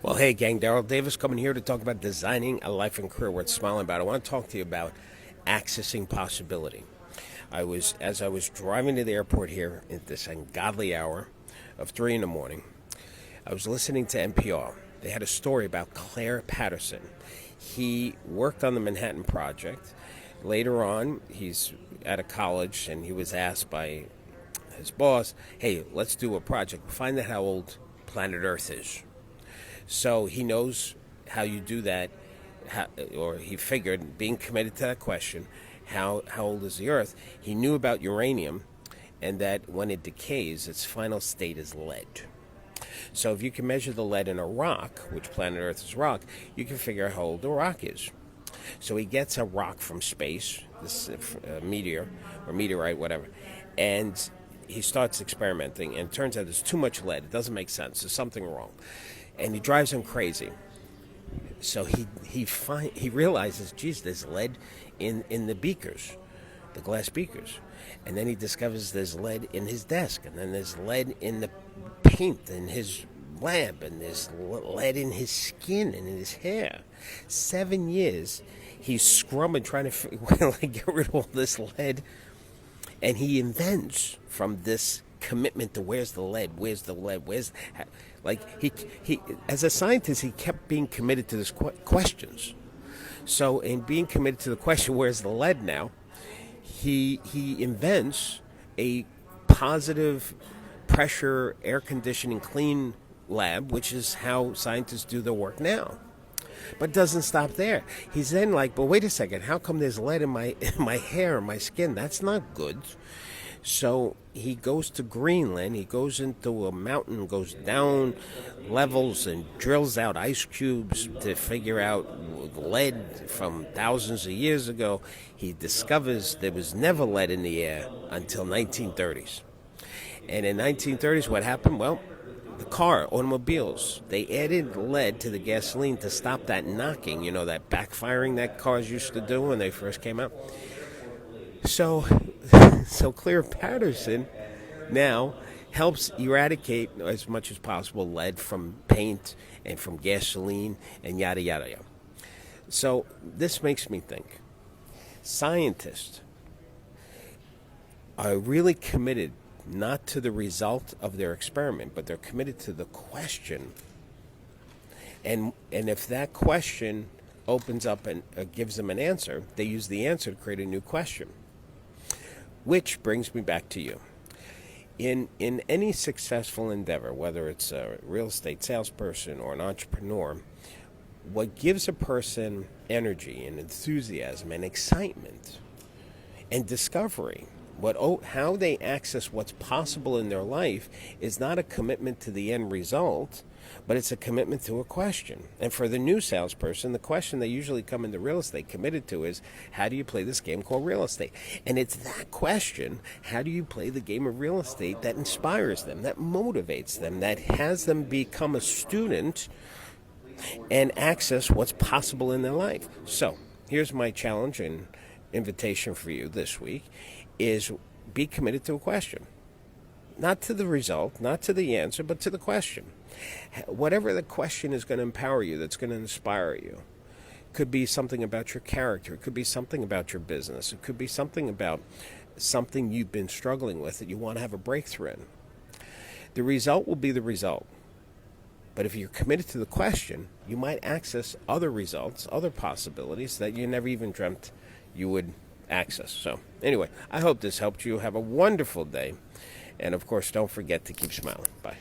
Well, hey, gang, Darryl Davis coming here to talk about designing a life and career worth smiling about. I want to talk to you about accessing possibility. As I was driving to the airport here at this ungodly hour of 3 in the morning, I was listening to NPR. They had a story about Claire Patterson. He worked on the Manhattan Project. Later on, he's at a college and he was asked by his boss, hey, let's do a project. Find out how old planet Earth is. So he knows how you do that, or he figured, being committed to that question, how old is the Earth? He knew about uranium, and that when it decays, its final state is lead. So if you can measure the lead in a rock, which planet Earth is rock, you can figure out how old the rock is. So he gets a rock from space, this meteor or meteorite, whatever, and he starts experimenting, and it turns out there's too much lead. It doesn't make sense. There's something wrong, and he drives him crazy. So he realizes, geez, there's lead in the beakers, the glass beakers, and then he discovers there's lead in his desk, and then there's lead in the paint in his lab, and there's lead in his skin and in his hair. 7 years he's scrubbing, trying to get rid of all this lead, and he invents from this commitment to where's the lead, he as a scientist he kept being committed to this questions. So in being committed to the question, where's the lead now, he invents a positive pressure air conditioning clean lab, which is how scientists do their work now. But it doesn't stop there. He's then like, but wait a second, how come there's lead in my hair and my skin? That's not good. So he goes to Greenland, he goes into a mountain, goes down levels and drills out ice cubes to figure out lead from thousands of years ago. He discovers there was never lead in the air until 1930s. And in 1930s, what happened? Well, the automobiles, they added lead to the gasoline to stop that knocking, that backfiring that cars used to do when they first came out. So Claire Patterson now helps eradicate as much as possible lead from paint and from gasoline and yada, yada, yada. So this makes me think scientists are really committed not to the result of their experiment, but they're committed to the question. And if that question opens up and gives them an answer, they use the answer to create a new question. Which brings me back to you. In any successful endeavor, whether it's a real estate salesperson or an entrepreneur, what gives a person energy and enthusiasm and excitement and discovery, how they access what's possible in their life, is not a commitment to the end result, but it's a commitment to a question. And for the new salesperson, the question they usually come into real estate committed to is, how do you play this game called real estate? And it's that question, how do you play the game of real estate, that inspires them, that motivates them, that has them become a student and access what's possible in their life. So here's my challenge and invitation for you this week is be committed to a question. Not to the result, not to the answer, but to the question. Whatever the question is going to empower you, that's going to inspire you. Could be something about your character. It could be something about your business. It could be something about something you've been struggling with that you want to have a breakthrough in. The result will be the result. But if you're committed to the question, you might access other results, other possibilities that you never even dreamt you would access. So anyway, I hope this helped you. Have a wonderful day. And of course, don't forget to keep smiling. Bye.